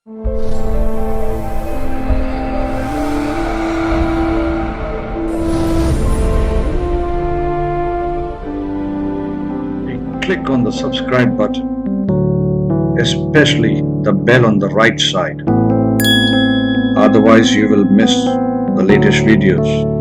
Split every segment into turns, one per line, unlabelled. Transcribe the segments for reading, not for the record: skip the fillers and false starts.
Click on the subscribe button, especially the bell on the right side. Otherwise, you will miss the latest videos.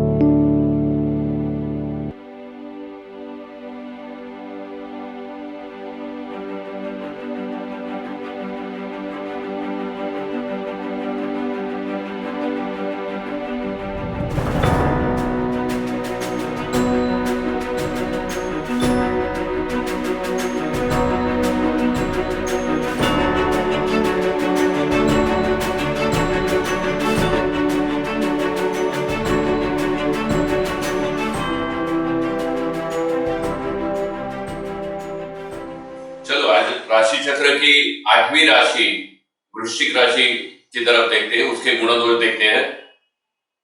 चलो आज राशि चक्र की 8वीं राशि वृश्चिक राशि की तरफ देखते हैं, उसके गुणदोष देखते हैं।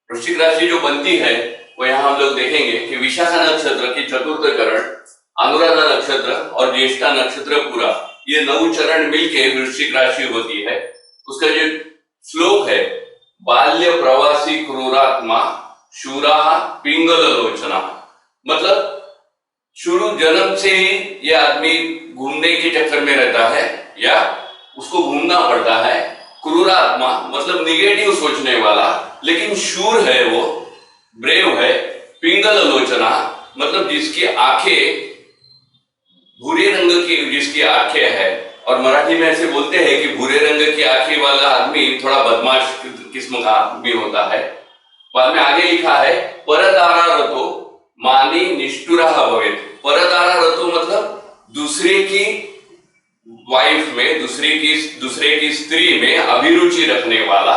वृश्चिक राशि जो बनती है वो यहाँ हम लोग देखेंगे कि विशाखा नक्षत्र की चतुर्थ चरण, अनुराधा नक्षत्र और ज्येष्ठा नक्षत्र पूरा, ये 9 चरण मिलके वृश्चिक राशि होती है। उसका जो श्लोक है, बाल्य प्रवासी क्रूरात्मा शूरा पिंगल लोचना, मतलब शुरू जन्म से ही ये आदमी घूमने के चक्कर में रहता है या उसको घूमना पड़ता है। क्रूरात्मा मतलब निगेटिव सोचने वाला, लेकिन शूर है, वो ब्रेव है। पिंगल लोचना मतलब जिसकी आंखें भूरे रंग की, जिसकी आंखें है, और मराठी में ऐसे बोलते हैं कि भूरे रंग की आंखें वाला आदमी थोड़ा बदमाश किस्म का आदमी होता है। बाद में आगे लिखा है परदारा रतो मानी निष्ठुरा भवेत्। परदारा रतो मतलब दूसरे की वाइफ में, दूसरे की स्त्री में अभिरुचि रखने वाला,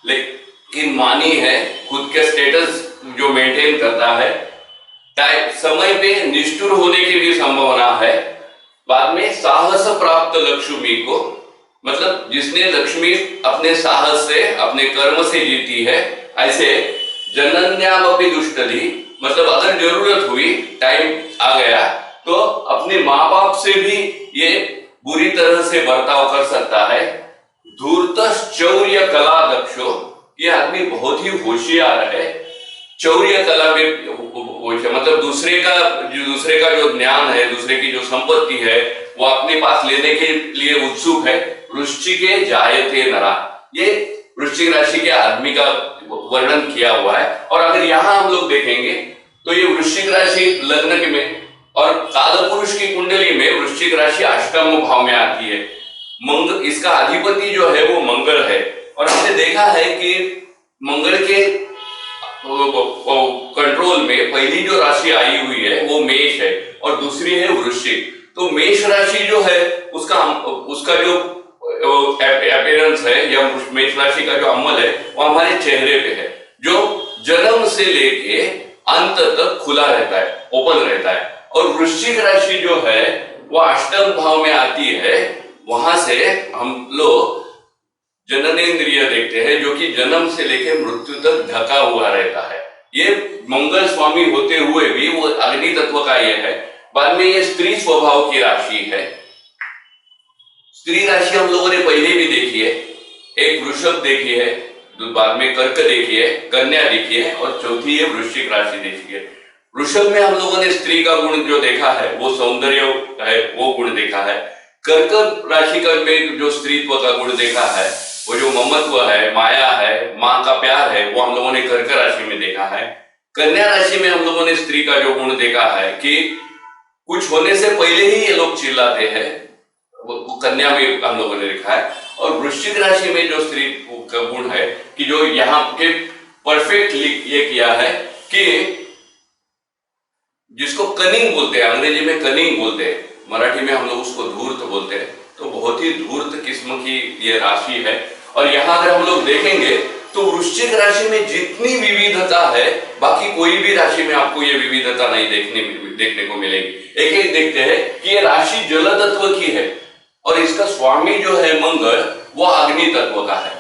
लेकिन मानी है, खुद के स्टेटस जो मेंटेन करता है। समय पे निष्ठुर होने की भी संभावना है। बाद में साहस प्राप्त लक्ष्मी को, मतलब जिसने लक्ष्मी अपने साहस से, अपने कर्म से जीती है। ऐसे जनन्यामपि दुष्टधि, मतलब अगर जरूरत हुई, टाइम आ गया, तो अपने माँ बाप से भी ये बुरी तरह से बर्ताव कर सकता है। धूर्त चौर्य कला दक्षो, ये आदमी बहुत ही होशियार है। चौर्य कला में मतलब दूसरे का जो ज्ञान है, दूसरे की जो संपत्ति है, वो अपने पास लेने के लिए उत्सुक है। वृश्चिके जायते नरा, ये वृश्चिक राशि के आदमी का वर्णन किया हुआ है। और अगर यहाँ हम लोग देखेंगे तो ये वृश्चिक राशि लग्न के में और काल पुरुष की कुंडली में वृश्चिक राशि अष्टम भाव में आती है। इसका अधिपति जो है वो मंगल है, और हमने देखा है कि मंगल के कंट्रोल में पहली जो राशि आई हुई है वो मेष है और दूसरी है वृश्चिक। तो मेष राशि जो है उसका जो अपीयरेंस है या मेष राशि का जो अमल है वो हमारे चेहरे पे है, जो जन्म से लेके अंत तक खुला रहता है, ओपन रहता है। और वृश्चिक राशि जो है वो अष्टम भाव में आती है, वहां से हम लोग जननेंद्रिय देखते हैं, जो कि जन्म से लेकर मृत्यु तक ढका हुआ रहता है। ये मंगल स्वामी होते हुए भी वो अग्नि तत्व का ये है। बाद में ये स्त्री स्वभाव की राशि है। स्त्री राशि हम लोगों ने पहले भी देखी है, एक वृषभ देखी है, बाद में कर्क देखी है, कन्या देखी है, और चौथी है वृश्चिक राशि देखी है। वृषभ में हम लोगों ने स्त्री का गुण जो देखा है वो सौंदर्य है, वो गुण देखा है। कर्क राशि का में जो स्त्रीत्व का गुण देखा है, वो जो ममत्व है, माया है, माँ का प्यार है, वो हम लोगों ने कर्क राशि में देखा है। कन्या राशि में हम लोगों ने स्त्री का जो गुण देखा है कि कुछ होने से पहले ही ये लोग चिल्लाते हैं, वो कन्या में हम लोगों ने देखा है। और वृश्चिक राशि में जो स्त्री का गुण है कि जो यहाँ के परफेक्टली ये किया है कि जिसको कनिंग बोलते हैं, अंग्रेजी में कनिंग बोलते हैं, मराठी में हम लोग उसको धूर्त बोलते हैं। तो बहुत ही धूर्त किस्म की ये राशि है। और यहाँ अगर हम लोग देखेंगे तो वृश्चिक राशि में जितनी विविधता है, बाकी कोई भी राशि में आपको ये विविधता नहीं देखने को मिलेगी। एक एक देखते हैं कि ये राशि जल तत्व की है और इसका स्वामी जो है मंगल, वो अग्नि तत्व का है।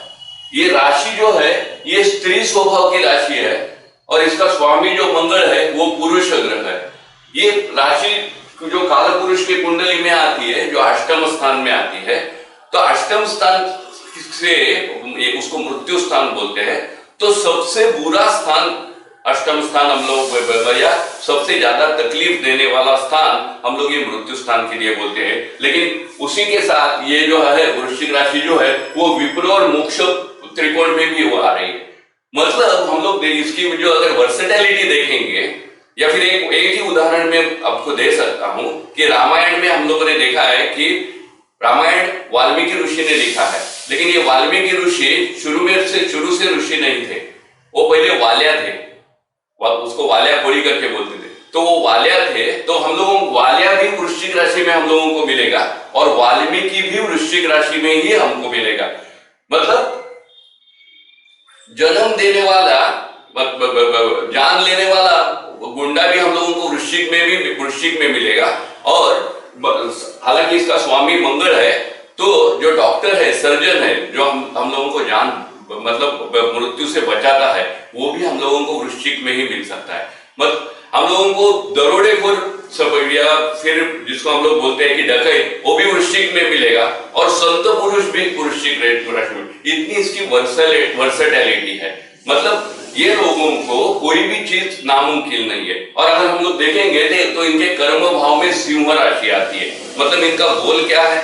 ये राशि जो है ये स्त्री स्वभाव की राशि है और इसका स्वामी जो मंगल है वो पुरुष ग्रह है। ये राशि जो काल पुरुष की कुंडली में आती है, जो अष्टम स्थान में आती है, तो अष्टम स्थान से उसको मृत्यु स्थान बोलते हैं, तो सबसे बुरा स्थान अष्टम स्थान हम लोग या सबसे ज्यादा तकलीफ देने वाला स्थान हम लोग ये मृत्यु स्थान के लिए बोलते हैं। लेकिन उसी के साथ ये जो है वृश्चिक राशि जो है वो विप्र और मोक्ष त्रिकोण में भी वो आ रही है। मतलब हम लोग इसकी जो अगर वर्सेटैलिटी देखेंगे, या फिर एक ही उदाहरण में आपको दे सकता हूं कि रामायण में हम लोगों ने देखा है कि रामायण वाल्मीकि ऋषि ने लिखा है, लेकिन ये वाल्मीकि ऋषि शुरू से ऋषि नहीं थे, वो पहले वाल्या थे, उसको वाल्या कोड़ी करके बोलते थे। तो वो वाल्या थे, तो हम लोगों वाल्या भी वृश्चिक राशि में हम लोगों को मिलेगा और वाल्मीकि भी वृश्चिक राशि में ही हमको मिलेगा। मतलब जन्म देने वाला, जान लेने वाला गुंडा भी हम लोगों को वृश्चिक में मिलेगा। और हालांकि इसका स्वामी मंगल है, तो जो डॉक्टर है, सर्जन है, जो हम लोगों को जान मतलब मृत्यु से बचाता है, वो भी हम लोगों को वृश्चिक में ही मिल सकता है। मतलब हम लोगों को दरोडेखोर या फिर जिसको हम लोग बोलते हैं कि डकैत, वो भी वृश्चिक में मिलेगा और संत पुरुष भी वृश्चिक राशि में। इतनी इसकी वर्सेटैलिटी है, मतलब ये लोगों को कोई भी चीज नामुमकिन नहीं है। और अगर हम लोग देखेंगे तो इनके कर्म भाव में सिंह राशि आती है। मतलब इनका गोल क्या है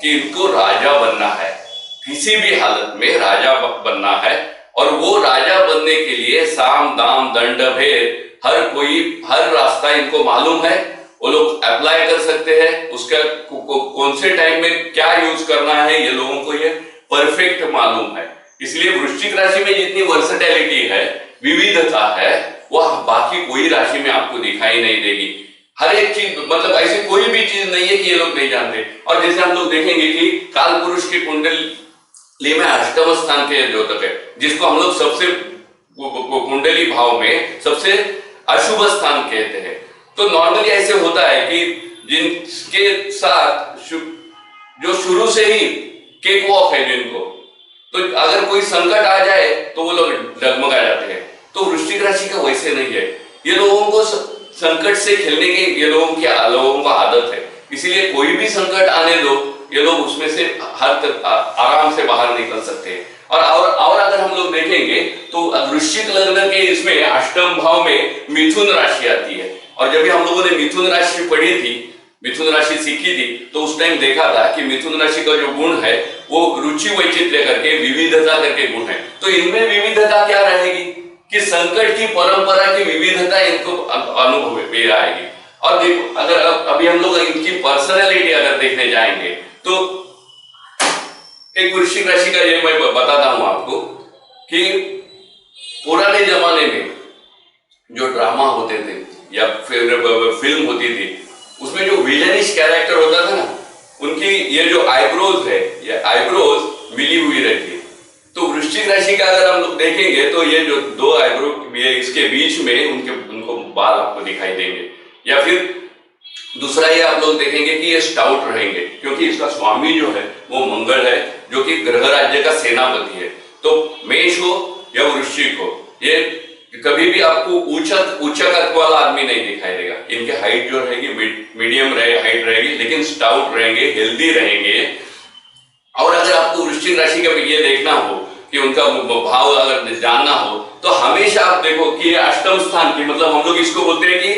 कि इनको राजा बनना है, किसी भी हालत में राजा बनना है। और वो राजा बनने के लिए साम दाम दंड भेद हर रास्ता इनको मालूम है, वो लोग अप्लाई कर सकते हैं। उसका कौन से टाइम में क्या यूज करना है, ये लोगों को ये परफेक्ट मालूम है। इसलिए वृश्चिक राशि में जितनी वर्सेटैलिटी है, विविधता है, वह बाकी कोई राशि में आपको दिखाई नहीं देगी। हर एक चीज, मतलब ऐसी कोई भी चीज नहीं है कि ये लोग नहीं जानते। और जैसे हम लोग देखेंगे कि काल पुरुष की कुंडली में अष्टम स्थान के द्योतक है, जिसको हम लोग सबसे कुंडली भाव में सबसे अशुभ स्थान कहते हैं। तो नॉर्मली ऐसे होता है कि जिनके साथ जो शुरू से ही केक वॉक है जिनको, तो अगर कोई संकट आ जाए तो वो लोग डगमगा जाते हैं। तो वृश्चिक राशि का वैसे नहीं है, ये लोगों को संकट से खेलने की लोगों को आदत है। इसीलिए कोई भी संकट आने दो, ये लोग उसमें से आराम से बाहर निकल सकते हैं। और अगर हम लोग देखेंगे तो वृश्चिक लग्न के इसमें अष्टम भाव में मिथुन राशि आती है। और जब भी हम लोगों ने मिथुन राशि पढ़ी थी, मिथुन राशि सीखी थी, तो उस टाइम देखा था कि मिथुन राशि का जो गुण है वो रुचि वैचित्र्य करके विविधता करके गुण है। तो इनमें विविधता क्या रहेगी कि संकट की परंपरा की विविधता इनको अनुभव में आएगी। और देखो, अगर अभी हम लोग इनकी पर्सनैलिटी अगर देखने जाएंगे तो एक वृश्चिक राशि का ये मैं बताता हूं आपको कि पुराने जमाने में जो ड्रामा होते थे या फिर फिल्म होती थी, उसमें जो विलेनिश कैरेक्टर होता था ना, उनकी ये जो आईब्रोज है, ये आईब्रोज मिली हुई रहती है। तो वृश्चिक राशि का अगर हम लोग देखेंगे तो ये जो दो आईब्रो ये इसके बीच में उनको बाल आपको दिखाई देंगे। या फिर दूसरा ये आप लोग देखेंगे कि ये स्टाउट रहेंगे, क्योंकि इसका स्वामी जो है वो मंगल है, जो कि ग्रह राज्य का सेनापति है। तो मेष हो या वृश्चिक हो, ये कभी भी आपको ऊंचा कद वाला आदमी नहीं दिखाई देगा। इनके हाइट जो रहेगी मीडियम हाइट रहेगी, लेकिन स्टाउट रहेंगे, हेल्दी रहेंगे। और अगर आपको वृश्चिक राशि का ये देखना हो कि उनका भाव अगर जानना हो, तो हमेशा आप देखो कि ये अष्टम स्थान की, मतलब हम लोग इसको बोलते हैं कि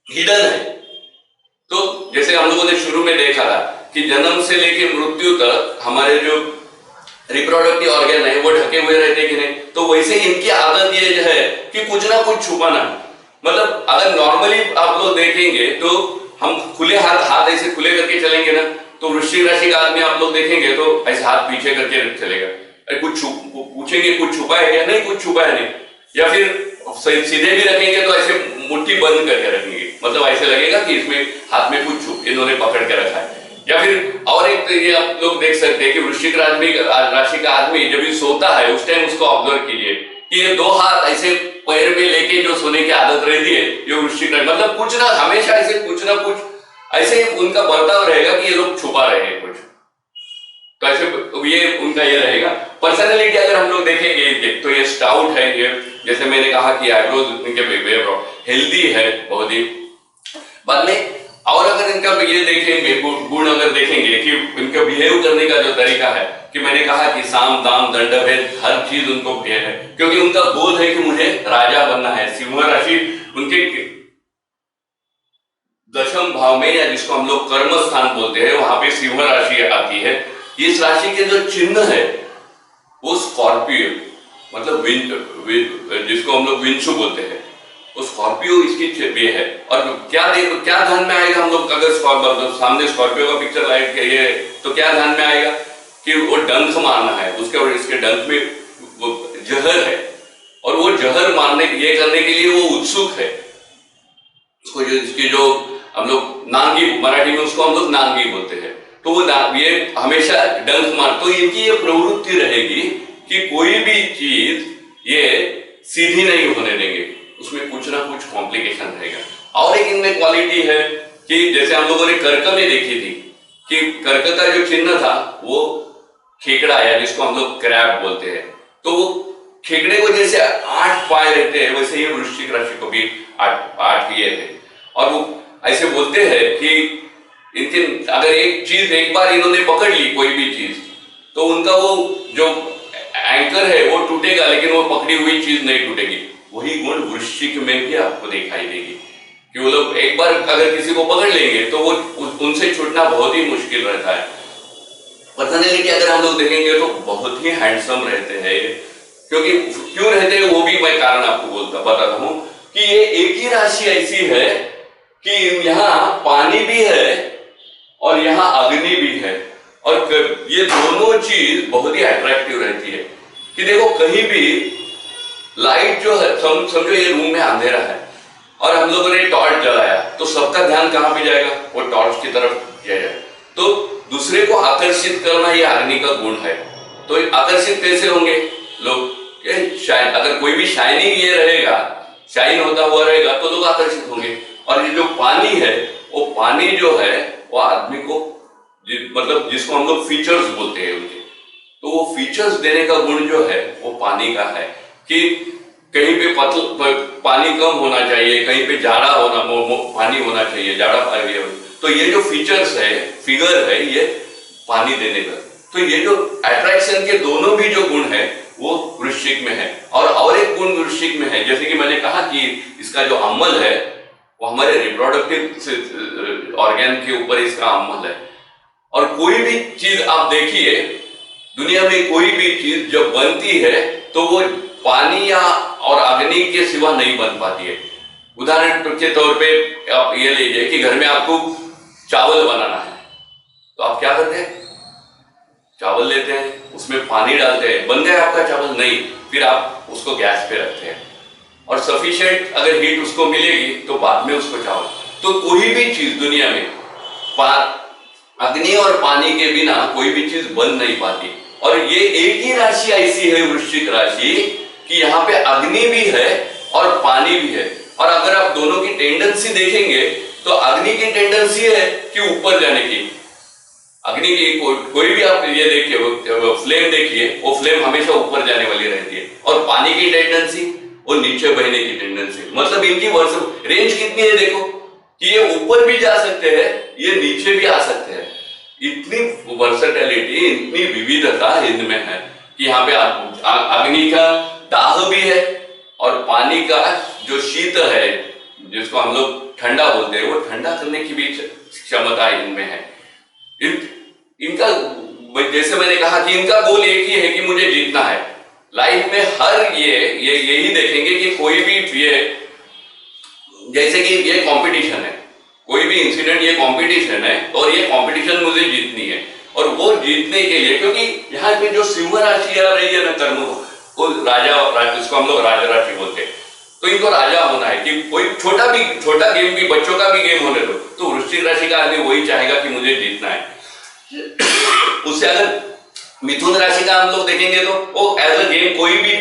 हिडन है। तो जैसे हम लोगों ने शुरू में देखा था कि जन्म से लेकर मृत्यु तक हमारे जो रिप्रोडक्टिव ऑर्गन है वो ढके हुए रहते कि नहीं, तो वैसे इनकी आदत ये जो है कि कुछ ना कुछ छुपाना। मतलब अगर नॉर्मली आप लोग देखेंगे तो हम खुले हाथ ऐसे खुले करके चलेंगे ना, तो वृश्चिक राशि का आदमी आप लोग देखेंगे तो ऐसे हाथ पीछे करके चलेगा। कुछ पूछेंगे कुछ छुपा है या नहीं, कुछ छुपा है नहीं। या फिर सीधे भी रखेंगे तो ऐसे मुट्ठी बंद करके रखेंगे, मतलब ऐसे लगेगा कि इसमें हाथ में कुछ इन्होंने पकड़ के रखा है। या फिर और एक ये आप लोग देख सकते हैं कि वृश्चिक राशि का आदमी जब भी सोता है उस टाइम उसको ऑब्जर्व कीजिए कि ये दो हाथ ऐसे पैर में लेके जो सोने की आदत रहती है, ये वृश्चिक राशि, मतलब कुछ ना हमेशा ऐसे कुछ ना कुछ ऐसे उनका बर्ताव रहेगा कि ये लोग छुपा रहे हैं कुछ। तो ऐसे ये उनका ये रहेगा। पर्सनैलिटी अगर हम लोग देखेंगे तो ये स्टाउट है, ये जैसे मैंने कहा कि आईब्रोज इनके हेल्दी है बहुत ही। बाद में और अगर इनका ये देखेंगे गुण अगर देखेंगे कि इनका बिहेव करने का जो तरीका है, कि मैंने कहा कि साम दाम दंड भेद हर चीज उनको प्रिय है, क्योंकि उनका बोध है कि मुझे राजा बनना है। सिंह राशि उनके दशम भाव में, या जिसको हम लोग कर्म स्थान बोलते हैं, वहां पे सिंह राशि आती है। इस राशि के जो चिन्ह है वो स्कॉर्पियो, मतलब जिसको हम लोग विंशु बोलते हैं, वो स्कॉर्पियो इसकी ये है। और क्या ध्यान में आएगा हम लोग अगर सामने स्कॉर्पियो का पिक्चर लाइट के ये, तो क्या ध्यान में आएगा कि वो डंक मारना है उसके, और इसके डंक में वो जहर है, और वो जहर मारने ये करने के लिए वो उत्सुक है। उसको जो इसकी जो हम लोग नांगी, मराठी में उसको हम लोग नांगी बोलते हैं, तो वो ये हमेशा डंक मार, तो इनकी ये प्रवृत्ति रहेगी कि कोई भी चीज ये सीधी नहीं होने देंगे, उसमें कुछ ना कुछ कॉम्प्लिकेशन रहेगा। और एक इनमें क्वालिटी है कि जैसे हम लोगों ने कर्क में देखी थी कि कर्क का जो चिन्ह था वो खेकड़ा, या जिसको हम लोग क्रैब बोलते हैं, तो वो खेकड़े को जैसे 8 पाए रहते हैं, वैसे ही वृश्चिक राशि को भी 8 ये है। और वो ऐसे बोलते हैं कि इनके अगर एक चीज एक बार इन्होंने पकड़ ली कोई भी चीज, तो उनका वो जो एंकर है वो टूटेगा, लेकिन वो पकड़ी हुई चीज नहीं टूटेगी। वही गुण वृश्चिक में भी आपको दिखाई देगी कि वो लोग एक बार अगर किसी को पकड़ लेंगे तो वो उनसे छूटना बहुत ही मुश्किल रहता है। पर्सनैलिटी अगर हम लोग देखेंगे तो बहुत ही हैंडसम रहते हैं, क्योंकि क्यों रहते हैं वो भी मैं कारण आपको बताता हूं कि ये एक ही राशि ऐसी है कि यहाँ पानी भी है और यहाँ अग्नि भी है, और ये दोनों चीज बहुत ही अट्रैक्टिव रहती है। कि देखो कहीं भी लाइट जो है, समझो ये रूम में अंधेरा है और हम लोगों ने टॉर्च जलाया, तो सबका ध्यान कहां पे जाएगा, वो टॉर्च की तरफ जाएगा। तो दूसरे को आकर्षित करना ये अग्नि का गुण है। तो आकर्षित कैसे होंगे लोग, शाइन, अगर कोई भी शाइनिंग ये रहेगा, शाइन होता हुआ रहेगा, तो लोग आकर्षित होंगे। और ये जो पानी है, वो पानी जो है वो आदमी को मतलब जिसको हम लोग फीचर्स बोलते हैं उनके, तो वो फीचर्स देने का गुण जो है वो पानी का है। कि कहीं पे पानी कम होना चाहिए, कहीं पे जाड़ा होना, पानी होना चाहिए, जाड़ा पानी। तो ये जो फीचर्स है, फिगर है, ये पानी देने का। तो ये जो अट्रैक्शन के दोनों भी जो गुण है वो वृश्चिक में है। और एक गुण वृश्चिक में है, जैसे कि मैंने कहा कि इसका जो अम्ल है वो हमारे रिप्रोडक्टिव ऑर्गन के ऊपर इसका अम्ल है। और कोई भी चीज आप देखिए, दुनिया में कोई भी चीज जब बनती है तो वो पानी या और अग्नि के सिवा नहीं बन पाती है। उदाहरण के तौर पे आप ये लीजिए कि घर में आपको चावल बनाना है, तो आप क्या करते हैं, चावल लेते हैं, उसमें पानी डालते हैं, बन गया आपका चावल? नहीं, फिर आप उसको गैस पे रखते हैं और सफिशिएंट अगर हीट उसको मिलेगी तो बाद में उसको चावल। तो कोई भी चीज दुनिया में अग्नि और पानी के बिना कोई भी चीज बन नहीं पाती। और ये एक ही राशि ऐसी है वृश्चिक राशि कि यहाँ पे अग्नि भी है और पानी भी है। और अगर आप दोनों की टेंडेंसी देखेंगे तो अग्नि की टेंडेंसी है कि ऊपर जाने की, अग्नि की कोई भी आप ये देखिए, फ्लेम देखिए, वो फ्लेम हमेशा ऊपर जाने वाली रहती है। और पानी की टेंडेंसी वो नीचे बहने की टेंडेंसी। मतलब इनकी रेंज कितनी है देखो, कि ये ऊपर भी जा सकते हैं, ये नीचे भी आ सकते हैं। इतनी वर्सेटिलिटी, इतनी विविधता इनमें है कि यहाँ पे अग्नि का दाह भी है और पानी का जो शीत है, जिसको हम लोग ठंडा बोलते हैं, वो ठंडा करने की भी क्षमता इनमें है। इनका जैसे मैंने कहा कि इनका गोल एक ही है कि मुझे जीतना है लाइफ में। हर ये यही देखेंगे कि कोई भी ये, जैसे कि ये कंपटीशन है, कोई भी इंसिडेंट ये कंपटीशन है और ये कंपटीशन मुझे जीतनी है। और वो जीतने के लिए, क्योंकि यहाँ पे जो सिंह राशि आ रही है ना, कर्म को राजा, इसको हम लोग राजा राशि बोलते हैं, तो इनको राजा होना है। कि कोई छोटा गेम भी, बच्चों का भी गेम होने दो, तो वृश्चिक राशि का आदमी वही चाहेगा कि मुझे जीतना है। उससे अगर मिथुन राशि का हम लोग देखेंगे तो वो एज अ गेम, कोई भी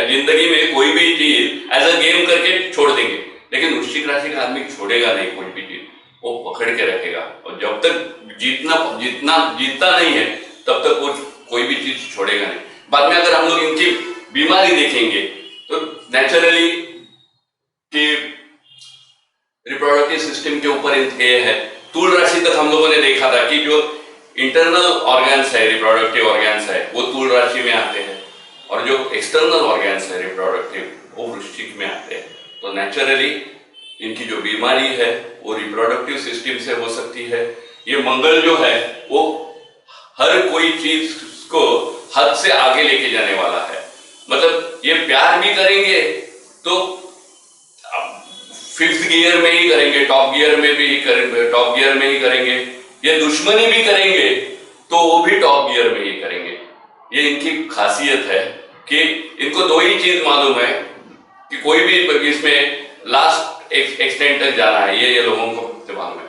जिंदगी में कोई भी चीज एज अ गेम करके छोड़ देंगे। लेकिन वृश्चिक राशि का आदमी छोड़ेगा नहीं, कोई भी चीज वो पकड़ के रखेगा। और जब तक जीतता नहीं है तब तक वो कोई भी चीज छोड़ेगा नहीं। बाद में अगर हम लोग इनकी बीमारी देखेंगे तो नेचुरली कि रिप्रोडक्टिव सिस्टम के ऊपर इनके है तूल राशि तक हम लोगों ने देखा था कि जो इंटरनल ऑर्गन्स है, रिप्रोडक्टिव ऑर्गन्स है, वो तूल राशि में आते हैं, और जो एक्सटर्नल ऑर्गन्स है रिप्रोडक्टिव, वो वृश्चिक में आते हैं। तो नेचुरली इनकी जो बीमारी है वो रिप्रोडक्टिव सिस्टम से हो सकती है। ये मंगल जो है वो हर कोई चीज को हद से आगे लेके जाने वाला है। मतलब ये प्यार भी करेंगे तो 5th गियर में ही करेंगे, टॉप गियर में भी करेंगे, टॉप गियर में ही करेंगे। ये दुश्मनी भी करेंगे तो वो भी टॉप गियर में ही करेंगे। ये इनकी खासियत है कि इनको दो ही चीज मालूम है कि कोई भी इसमें लास्ट एक्सटेंट तक जाना है, ये लोगों को मालूम है।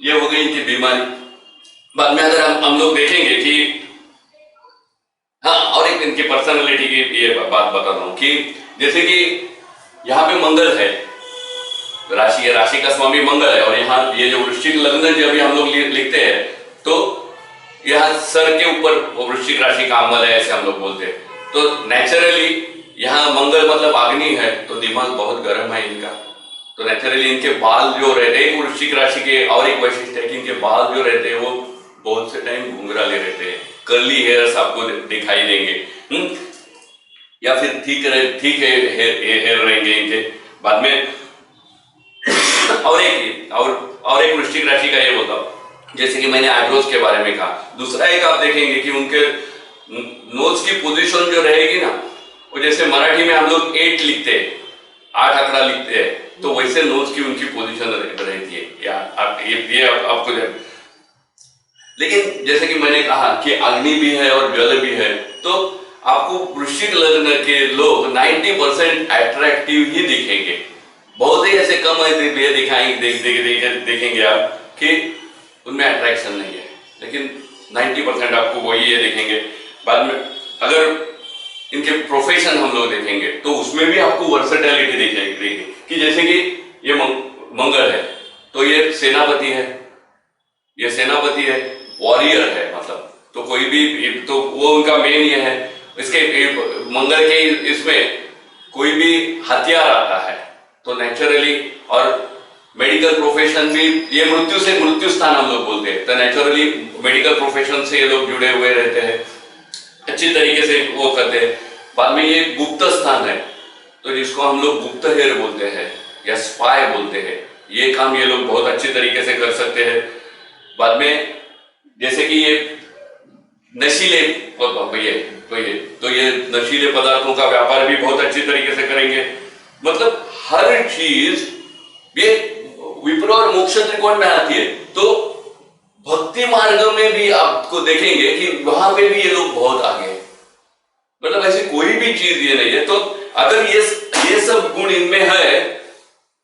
ये हो गई इनकी बीमारी। बाद में अगर हम लोग देखेंगे कि हाँ, और एक इनकी पर्सनालिटी की ये बात बता रहा हूं कि जैसे कि यहाँ पे मंगल है, राशि का स्वामी मंगल है, और यहाँ ये जो वृश्चिक लग्न जब भी हम लोग लिखते हैं तो यहाँ सर के ऊपर वृश्चिक राशि का अमल है, ऐसे हम लोग बोलते हैं। तो नेचुरली यहाँ मंगल मतलब अग्नि है, तो दिमाग बहुत गर्म है इनका। तो नेचुरली इनके बाल जो रहते हैं, वृश्चिक राशि के और एक वैशिष्ट्य है कि इनके बाल जो रहते हैं वो बहुत से टाइम घुंघराले रहते हैं, कर्ली हेयर्स आपको दिखाई देंगे, या फिर ठीक है हेयर रहेंगे इनके। बाद में और एक वृश्चिक राशि का ये होता, जैसे कि मैंने आईब्रोज के बारे में कहा। दूसरा एक आप देखेंगे कि उनके नोज की पोजीशन जो रहेगी ना, वो जैसे मराठी में हम लोग 8 लिखते हैं, 8 आंकड़ा लिखते हैं, तो वैसे नोज की उनकी पोजीशन रहती है। ये आपको लेकिन जैसे कि मैंने कहा कि अग्नि भी है और जल भी है, तो आपको वृश्चिक लग्न के लोग 90% अट्रैक्टिव ही दिखेंगे। बहुत ही ऐसे कम देखेंगे आप कि उनमें अट्रैक्शन नहीं है, लेकिन 90% आपको वही ये देखेंगे। बाद में अगर इनके प्रोफेशन हम लोग देखेंगे तो उसमें भी आपको वर्सेटैलिटी दिखेगी कि जैसे कि ये मंगल है तो ये सेनापति है, वॉरियर है, मतलब तो कोई भी तो वो उनका मेन ये है। इसके मंगल के इसमें कोई भी हथियार आता है तो नेचुरली, और मेडिकल प्रोफेशन भी, ये मृत्यु स्थान हम लोग बोलते हैं, तो नेचुरली मेडिकल प्रोफेशन से ये लोग जुड़े हुए रहते हैं, अच्छी तरीके से वो करते हैं। बाद में ये गुप्त स्थान है, तो जिसको हम लोग गुप्तहेर बोलते हैं या स्पाई बोलते हैं, ये काम ये लोग बहुत अच्छी तरीके से कर सकते हैं। बाद में जैसे कि ये नशीले तो ये नशीले पदार्थों का व्यापार भी बहुत अच्छी तरीके से करेंगे। मतलब हर चीज ये विप्र और मोक्ष त्रिकोण में आती है, तो भक्ति मार्ग में भी आपको देखेंगे कि वहां पे भी ये लोग बहुत आगे हैं। मतलब ऐसी कोई भी चीज ये नहीं है। तो अगर ये सब गुण इनमें है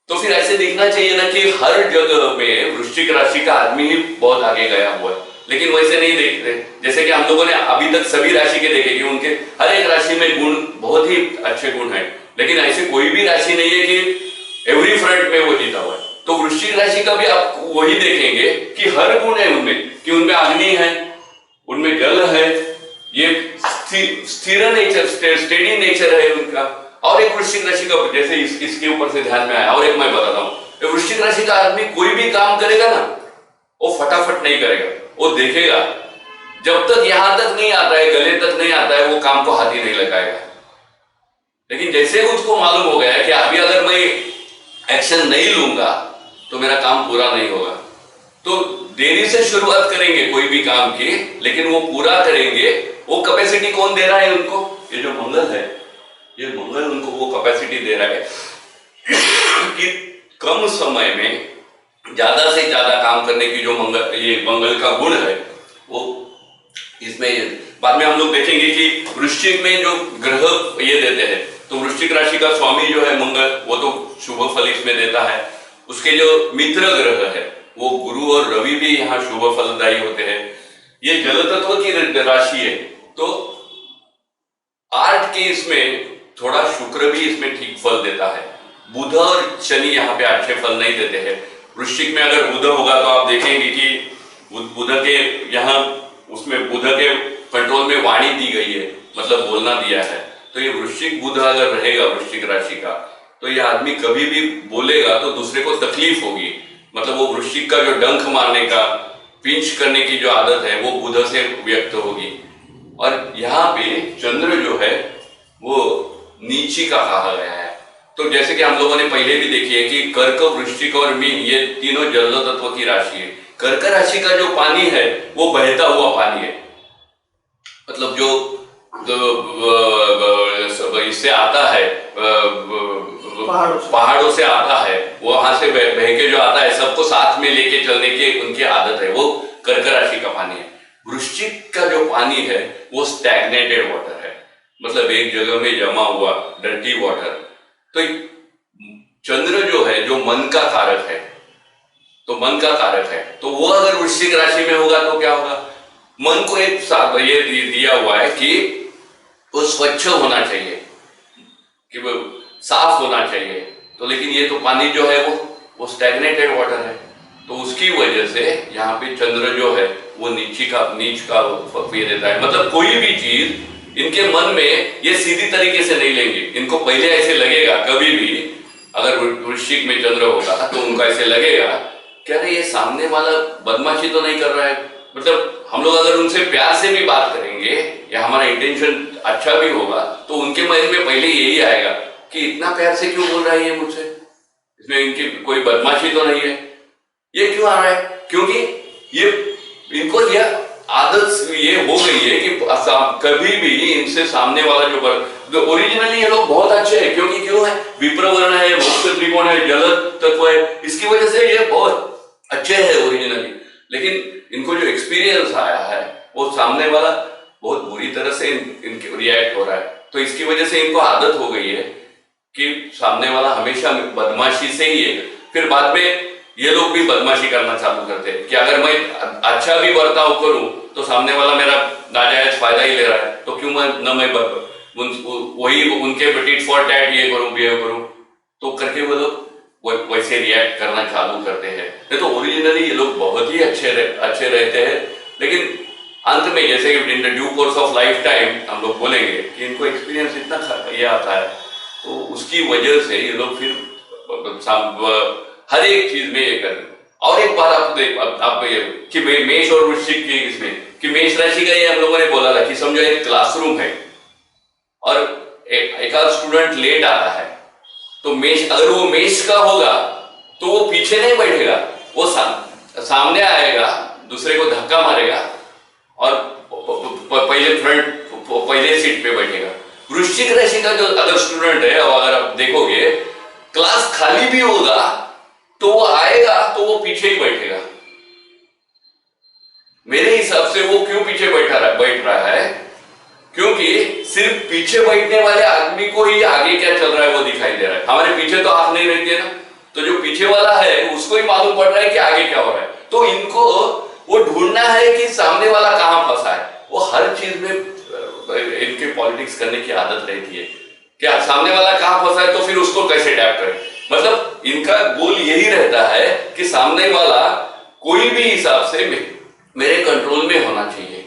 तो फिर ऐसे देखना चाहिए ना कि हर जगह में वृश्चिक राशि का आदमी ही बहुत आगे गया हुआ है, लेकिन वैसे नहीं देखते। जैसे कि हम लोगों ने अभी तक सभी राशि के देखे कि उनके हर एक राशि में गुण, बहुत ही अच्छे गुण है, लेकिन ऐसी कोई भी राशि नहीं है कि एवरी फ्रंट में वो जीता हुआ है। तो वृश्चिक राशि का भी आप वही देखेंगे कि हर गुण है उनमें, कि उनमें अग्नि है, उनमें जल है, ये स्थिर नेचर, स्टेडी नेचर है उनका। और एक वृश्चिक राशि का जैसे इसके ऊपर से ध्यान में आया, और एक मैं बताता हूँ, वृश्चिक राशि का आदमी कोई भी काम करेगा ना, वो फटाफट नहीं करेगा, वो देखेगा जब तक यहां तक नहीं आता है, गले तक नहीं आता है, वो काम को हाथ ही नहीं लगाएगा। लेकिन जैसे उसको मालूम हो गया है कि अभी अगर मैं एक्शन नहीं लूंगा तो मेरा काम पूरा नहीं होगा, तो देरी से शुरुआत करेंगे कोई भी काम की, लेकिन वो पूरा करेंगे। वो कैपेसिटी कौन दे रहा है उनको? ये जो मंगल है, ये मंगल उनको वो कैपेसिटी दे रहा है कि कम समय में ज्यादा से ज्यादा काम करने की जो मंगल का गुण है वो इसमें। बाद में हम लोग देखेंगे कि वृश्चिक में जो ग्रह ये देते हैं, तो वृश्चिक राशि का स्वामी जो है मंगल, वो तो शुभ फल इसमें देता है। उसके जो मित्र ग्रह है वो गुरु और रवि भी यहाँ शुभ फलदायी होते हैं। ये जल तत्व की राशि है, तो आर्ट के इसमें थोड़ा शुक्र भी इसमें ठीक फल देता है। बुध और शनि यहाँ पे अच्छे फल नहीं देते हैं। वृश्चिक में अगर बुध होगा तो आप देखेंगे कि बुध के यहाँ उसमें बुध के कंट्रोल में वाणी दी गई है, मतलब बोलना दिया है। तो ये वृश्चिक बुध अगर रहेगा वृश्चिक राशि का, तो ये आदमी कभी भी बोलेगा तो दूसरे को तकलीफ होगी, मतलब वो वृश्चिक का जो डंक मारने का, पिंच करने की जो आदत है वो बुध से व्यक्त होगी। और यहाँ पे चंद्र जो है वो नीची का कहा गया है। तो जैसे कि हम लोगों ने पहले भी देखी है कि कर्क, वृश्चिक और मीन ये तीनों जल तत्व की राशि है। कर्क राशि का जो पानी है वो बहता हुआ पानी है, मतलब जो इससे आता है, पहाड़ों से आता है, वो वहां से बह के जो आता है सबको साथ में लेके चलने की उनकी आदत है, वो कर्क राशि का पानी है। वृश्चिक का जो पानी है वो स्टैग्नेटेड वाटर है, मतलब एक जगह में जमा हुआ डर्टी वाटर। तो चंद्र जो है जो मन का कारक है, तो मन का कारक है, तो वो अगर वृश्चिक राशि में होगा तो क्या होगा? मन को एक ये दिया हुआ है कि वो स्वच्छ होना चाहिए, कि वो साफ होना चाहिए। तो लेकिन ये तो पानी जो है वो स्टैग्नेटेड वाटर है, तो उसकी वजह से यहाँ पे चंद्र जो है वो नीच का ये देता है। मतलब कोई भी चीज इनके मन में ये सीधी तरीके से नहीं लेंगे, इनको पहले ऐसे लगेगा, कभी भी अगर वृश्चिक में चंद्र होगा तो उनका ऐसे लगेगा क्या रे ये सामने वाला बदमाशी तो नहीं कर रहा है। मतलब हम लोग अगर उनसे प्यार से भी बात करेंगे या हमारा इंटेंशन अच्छा भी होगा तो उनके मन में पहले यही आएगा कि इतना प्यार से क्यों बोल रहा है ये मुझसे, इसमें इनकी कोई बदमाशी तो नहीं है, ये क्यों आ रहा है? क्योंकि ये इनको यह आदत ये हो गई है कि कभी भी इनसे सामने वाला जो ओरिजिनली ये लोग बहुत अच्छे हैं, क्योंकि क्यों है, विप्रवर्ण है, मोक्ष त्रिकोण है, जल तत्व है, इसकी वजह से ये बहुत अच्छे हैं ओरिजिनली। लेकिन इनको जो एक्सपीरियंस आया है वो सामने वाला बहुत बुरी तरह से इनके रिएक्ट हो रहा है, तो इसकी वजह से इनको आदत हो गई है कि सामने वाला हमेशा बदमाशी से ही है। फिर बाद में ये लोग भी बदमाशी करना चालू करते हैं कि अगर मैं अच्छा भी बर्ताव करूं तो सामने वाला मेरा नाजायज फायदा ही ले रहा है, तो क्यों मैं वही उनके टिट फॉर टैट ये करूं, बिहेव करूं, तो करके वो लोग वैसे रिएक्ट करना चालू करते हैं। नहीं तो ओरिजिनली ये लोग बहुत ही अच्छे रहते हैं, लेकिन अंत में जैसे in the due course of life time हम लोग बोलेंगे कि इनको एक्सपीरियंस इतना ये आता है, तो उसकी वजह से ये लोग फिर हर एक चीज में ये कर। और एक बात आप ये कि मेष और वृश्चिक की इसमें कि मेष राशि का ये हम लोगों ने बोला था कि समझो एक क्लासरूम है और एक आध स्टूडेंट लेट आता है, तो अगर वो मेष का होगा तो वो पीछे नहीं बैठेगा, वो सामने आएगा, दूसरे को धक्का मारेगा और पहले सीट पे बैठेगा। वृश्चिक राशि का जो अगर स्टूडेंट है और अगर आप देखोगे क्लास खाली भी होगा तो वो आएगा तो वो पीछे ही बैठेगा। मेरे हिसाब से वो क्यों पीछे बैठ रहा है? क्योंकि सिर्फ पीछे बैठने वाले आदमी को ही आगे क्या चल रहा है वो दिखाई दे रहा है। हमारे पीछे तो आंख नहीं रहती है ना, तो जो पीछे वाला है उसको ही मालूम पड़ रहा है कि आगे क्या हो रहा है। तो इनको वो ढूंढना है कि सामने वाला कहां फंसा है। वो हर चीज में इनके पॉलिटिक्स करने की आदत रहती है, क्या सामने वाला कहां फंसा है तो फिर उसको कैसे टैप करें। मतलब इनका गोल यही रहता है कि सामने वाला कोई भी हिसाब से मेरे कंट्रोल में होना चाहिए।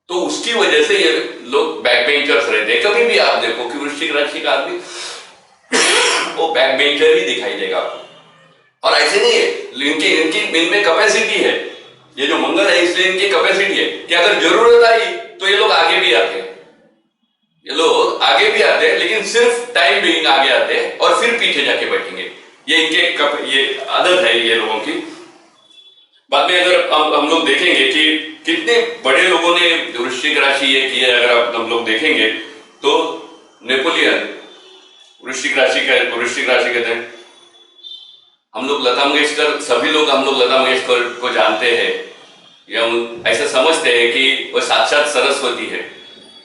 तो उसकी वजह से ये लोग बैक बेंचर्स रहते हैं। कभी भी आप देखो कि वृश्चिक राशि का आदमी वो बैक बेंचर ही दिखाई देगा आपको। और ऐसे नहीं है, इनमें कैपेसिटी है, ये जो मंगल है इसलिए इनकी कैपेसिटी है कि अगर जरूरत आई तो ये लोग आगे भी आते हैं, लेकिन सिर्फ टाइम बीइंग आगे आते हैं और फिर पीछे जाके बैठेंगे। ये इनके ये आदत है ये लोगों की। बाद में अगर हम लोग देखेंगे कि कितने बड़े लोगों ने वृश्चिक राशि ये की है, अगर हम लोग देखेंगे तो नेपोलियन वृश्चिक राशि के थे। हम लोग लता मंगेशकर, सभी लोग हम लोग लता मंगेशकर को जानते हैं या ऐसे समझते हैं कि वो साक्षात सरस्वती है,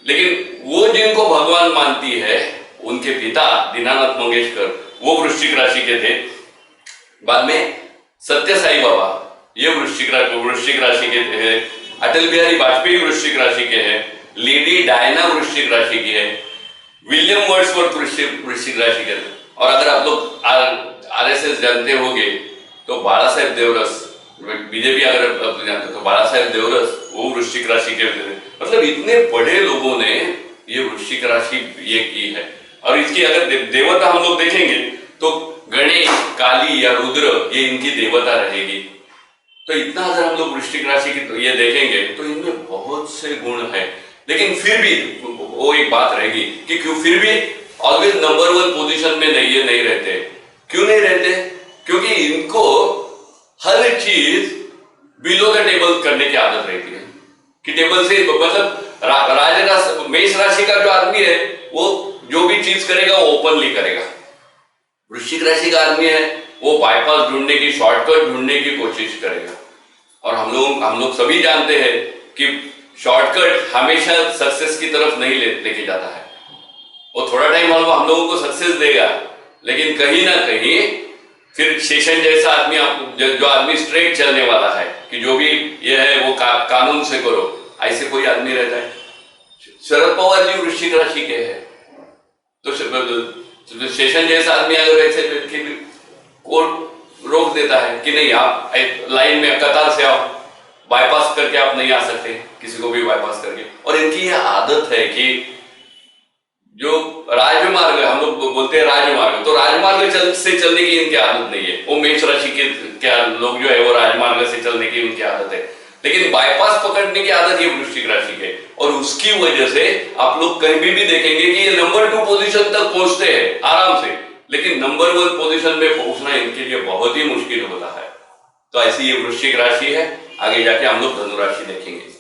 लेकिन वो जिनको भगवान मानती है उनके पिता दीनानाथ मंगेशकर वो वृश्चिक राशि के थे। बाद में सत्य साई बाबा ये वृश्चिक राशि के थे। अटल बिहारी वाजपेयी वृश्चिक राशि के हैं। लेडी डायना वृश्चिक राशि की है। विलियम वर्ड्सवर्थ वृश्चिक राशि के थे। और अगर आप लोग आरएसएस जानते होंगे तो बाला साहेब देवरस, बीजेपी अगर आप जानते तो बाला साहेब देवरस वो वृश्चिक राशि के थे। मतलब इतने बड़े लोगों ने ये वृश्चिक राशि ये की है। और इसकी अगर देवता हम लोग देखेंगे तो गणेश, काली या रुद्र ये इनकी देवता रहेगी। तो इतना अगर हम लोग वृश्चिक राशि की ये देखेंगे तो इनमें बहुत से गुण है, लेकिन फिर भी वो एक बात रहेगी कि क्यों फिर भी ऑलवेज नंबर 1 पोजीशन में ये नहीं रहते। क्यों नहीं रहते? क्योंकि इनको हर चीज बिलो द टेबल करने की आदत रहती है कि टेबल से मतलब मेष राशि का जो आदमी है वो जो भी चीज करेगा वो ओपनली करेगा। वृश्चिक राशि का आदमी है वो बाईपास ढूंढने की, शॉर्टकट ढूंढने की कोशिश करेगा। और हम लोग सभी जानते हैं कि शॉर्टकट हमेशा सक्सेस की तरफ नहीं लेके जाता है। वो थोड़ा टाइम हम लोगों को सक्सेस देगा, लेकिन कहीं ना कहीं फिर शेषन जैसा आदमी, जो आदमी स्ट्रेट चलने वाला है कि जो भी ये है वो कानून से करो, ऐसे कोई आदमी रहता है। शरद पवार जी वृश्चिक राशि के हैं, तो शेषन जैसा आदमी अगर ऐसे कोर्ट रोक देता है कि नहीं आप लाइन में कतार से आओ, बाईपास करके आप नहीं आ सकते, किसी को भी बाईपास करके। और इनकी यह आदत है कि जो राजमार्ग, हम लोग बोलते हैं राजमार्ग, तो राजमार्ग से चलने की इनकी आदत नहीं है। वो मेष राशि के क्या लोग जो है वो राजमार्ग से चलने की उनकी आदत है, लेकिन बाईपास पकड़ने की आदत ये वृश्चिक राशि के। और उसकी वजह से आप लोग कहीं भी देखेंगे कि ये नंबर 2 पोजीशन तक पहुंचते हैं आराम से, लेकिन नंबर 1 पोजीशन में पहुंचना इनके लिए बहुत ही मुश्किल होता है। तो ऐसी ये वृश्चिक राशि है। आगे जाके हम लोग धनु राशि देखेंगे।